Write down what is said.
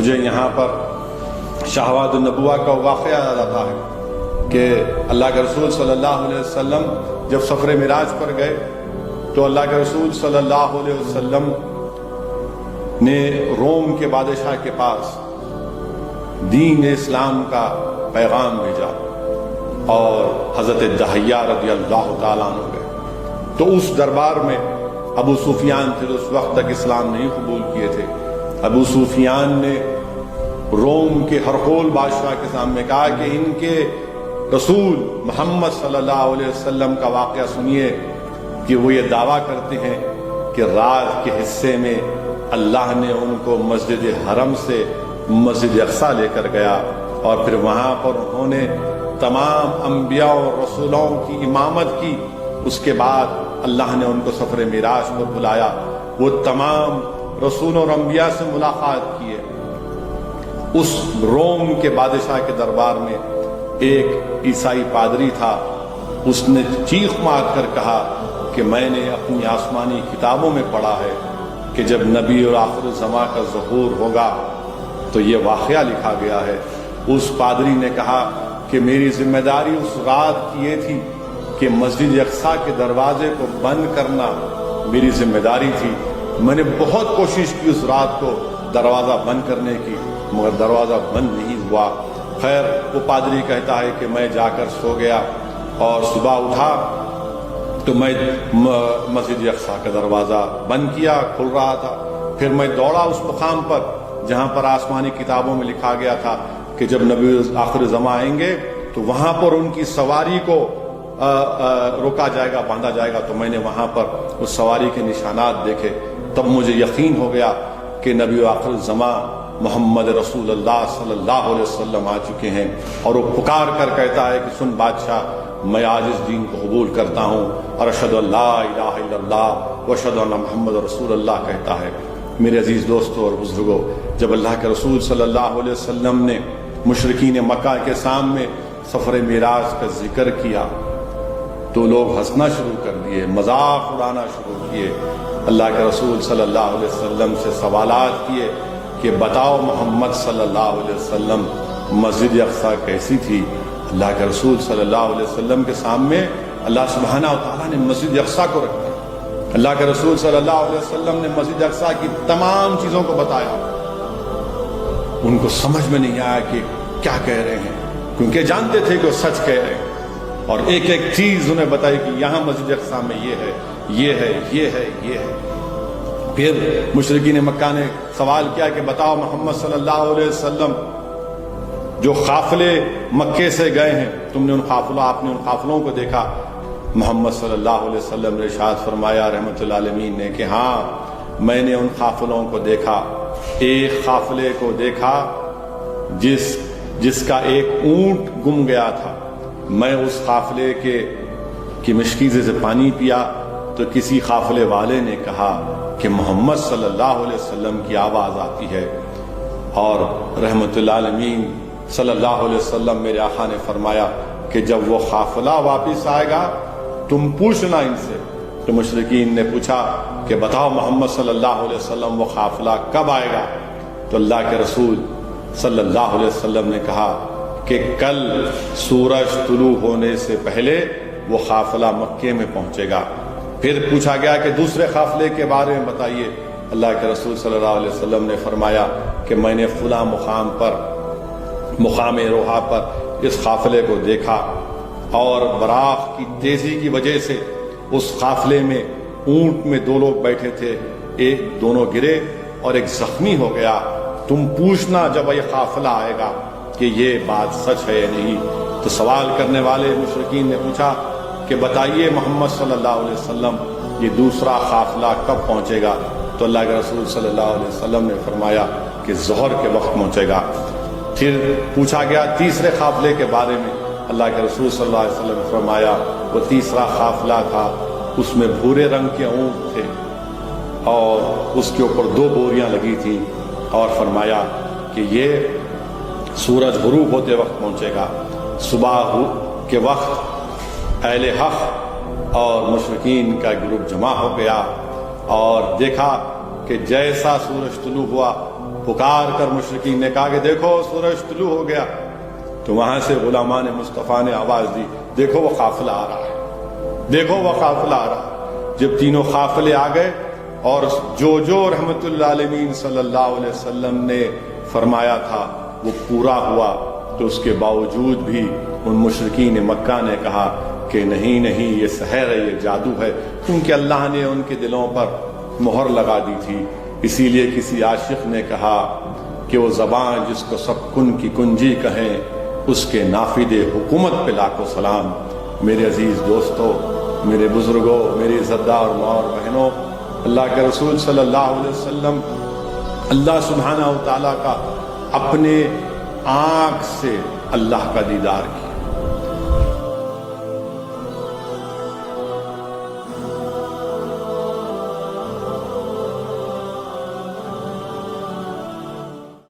مجھے یہاں پر شہوات النبوہ کا واقعہ یاد آتا ہے کہ اللہ کے رسول صلی اللہ علیہ وسلم جب سفر معراج پر گئے تو اللہ کے رسول صلی اللہ علیہ وسلم نے روم کے بادشاہ کے پاس دین اسلام کا پیغام بھیجا اور حضرت دحیہ رضی اللہ تعالیٰ عنہ گئے تو اس دربار میں ابو سفیان تھے جو اس وقت تک اسلام نہیں قبول کیے تھے. ابو سفیان نے روم کے ہرقول بادشاہ کے سامنے کہا کہ ان کے رسول محمد صلی اللہ علیہ وسلم کا واقعہ سنیے کہ وہ یہ دعویٰ کرتے ہیں کہ رات کے حصے میں اللہ نے ان کو مسجد حرم سے مسجد اقصیٰ لے کر گیا اور پھر وہاں پر انہوں نے تمام انبیاء اور رسولوں کی امامت کی. اس کے بعد اللہ نے ان کو سفر معراج پر بلایا. وہ تمام رسول اور انبیاء سے ملاقات کیے. اس روم کے بادشاہ کے دربار میں ایک عیسائی پادری تھا. اس نے چیخ مار کر کہا کہ میں نے اپنی آسمانی کتابوں میں پڑھا ہے کہ جب نبی اور آخر الزماں کا ظہور ہوگا تو یہ واقعہ لکھا گیا ہے. اس پادری نے کہا کہ میری ذمہ داری اس رات کی یہ تھی کہ مسجد اقصیٰ کے دروازے کو بند کرنا میری ذمہ داری تھی. میں نے بہت کوشش کی اس رات کو دروازہ بند کرنے کی مگر دروازہ بند نہیں ہوا. خیر وہ پادری کہتا ہے کہ میں جا کر سو گیا اور صبح اٹھا تو میں مسجد اقصیٰ کا دروازہ بند کیا, کھل رہا تھا. پھر میں دوڑا اس مقام پر جہاں پر آسمانی کتابوں میں لکھا گیا تھا کہ جب نبی آخر زمان آئیں گے تو وہاں پر ان کی سواری کو روکا جائے گا, باندھا جائے گا. تو میں نے وہاں پر اس سواری کے نشانات دیکھے. تب مجھے یقین ہو گیا کہ نبی آخر زمان محمد رسول اللہ صلی اللہ علیہ وسلم آ چکے ہیں. اور وہ پکار کر کہتا ہے کہ سن بادشاہ, میں آج اس دین کو قبول کرتا ہوں اور اشہد ان لا الہ الا اللہ و اشہد ان محمد رسول اللہ کہتا ہے. میرے عزیز دوستوں اور بزرگوں, جب اللہ کے رسول صلی اللہ علیہ وسلم نے مشرکین مکہ کے سامنے سفر معراج کا ذکر کیا تو لوگ ہنسنا شروع کر دیے, مذاق اڑانا شروع کیے. اللہ کے رسول صلی اللہ علیہ وسلم سے سوالات کیے کہ بتاؤ محمد صلی اللہ علیہ وسلم مسجد اقصیٰ کیسی تھی. اللہ کے رسول صلی اللہ علیہ وسلم کے سامنے اللہ سبحانہ و تعالیٰ نے مسجد اقصیٰ کو رکھا. اللہ کے رسول صلی اللہ علیہ وسلم نے مسجد اقصیٰ کی تمام چیزوں کو بتایا. ان کو سمجھ میں نہیں آیا کہ کیا کہہ رہے ہیں, کیونکہ جانتے تھے کہ وہ سچ کہہ رہے ہیں. اور ایک ایک چیز انہیں بتائی کہ یہاں مسجد اقصیٰ میں یہ ہے, یہ ہے, یہ ہے, یہ ہے. پھر مشرکین مکہ نے سوال کیا کہ بتاؤ محمد صلی اللہ علیہ وسلم جو قافلے مکے سے گئے ہیں تم نے آپ نے ان قافلوں کو دیکھا. محمد صلی اللہ علیہ وسلم نے ارشاد فرمایا رحمت اللہ عالمین نے کہ ہاں میں نے ان قافلوں کو دیکھا. ایک قافلے کو دیکھا جس کا ایک اونٹ گم گیا تھا. میں اس قافلے کی مشکیزے سے پانی پیا تو کسی قافلے والے نے کہا کہ محمد صلی اللہ علیہ وسلم کی آواز آتی ہے. اور رحمت اللہ عالمین صلی اللہ علیہ وسلم میرے آقا نے فرمایا کہ جب وہ قافلہ واپس آئے گا تم پوچھنا ان سے. تو مشرکین نے پوچھا کہ بتاؤ محمد صلی اللہ علیہ وسلم وہ قافلہ کب آئے گا. تو اللہ کے رسول صلی اللہ علیہ وسلم نے کہا کہ کل سورج طلوع ہونے سے پہلے وہ قافلہ مکے میں پہنچے گا. پھر پوچھا گیا کہ دوسرے قافلے کے بارے میں بتائیے. اللہ کے رسول صلی اللہ علیہ وسلم نے فرمایا کہ میں نے فلاں مقام روحا پر اس قافلے کو دیکھا اور براق کی تیزی کی وجہ سے اس قافلے میں اونٹ میں دو لوگ بیٹھے تھے, ایک دونوں گرے اور ایک زخمی ہو گیا. تم پوچھنا جب یہ قافلہ آئے گا کہ یہ بات سچ ہے یا نہیں. تو سوال کرنے والے مشرکین نے پوچھا کہ بتائیے محمد صلی اللہ علیہ وسلم یہ دوسرا قافلہ کب پہنچے گا. تو اللہ کے رسول صلی اللہ علیہ وسلم نے فرمایا کہ ظہر کے وقت پہنچے گا. پھر پوچھا گیا تیسرے قافلے کے بارے میں. اللہ کے رسول صلی اللہ علیہ وسلم نے فرمایا وہ تیسرا قافلہ تھا, اس میں بھورے رنگ کے اونٹ تھے اور اس کے اوپر 2 بوریاں لگی تھی. اور فرمایا کہ یہ سورج غروب ہوتے وقت پہنچے گا. صبح کے وقت اہل حق اور مشرکین کا گروپ جمع ہو گیا اور دیکھا کہ جیسا سورج طلوع ہوا پکار کر مشرکین نے کہا کہ دیکھو سورج طلوع ہو گیا، تو وہاں سے غلامان مصطفیٰ نے آواز دی دیکھو وہ قافلہ آ رہا ہے، دیکھو وہ قافلہ آ رہا ہے۔ جب تینوں قافلے آ گئے اور جو رحمت اللہ علیہ صلی اللہ علیہ وسلم نے فرمایا تھا وہ پورا ہوا، تو اس کے باوجود بھی ان مشرکین مکہ نے کہا کہ نہیں نہیں یہ سحر ہے، یہ جادو ہے، کیونکہ اللہ نے ان کے دلوں پر مہر لگا دی تھی۔ اسی لیے کسی عاشق نے کہا کہ وہ زبان جس کو سب کن کی کنجی کہیں، اس کے نافذ حکومت پہ لاکھوں سلام۔ میرے عزیز دوستو، میرے بزرگوں، میری عزتدار ماں اور بہنوں، اللہ کے رسول صلی اللہ علیہ وسلم اللہ سبحانہ و تعالیٰ کا اپنے آنکھ سے اللہ کا دیدار کیا۔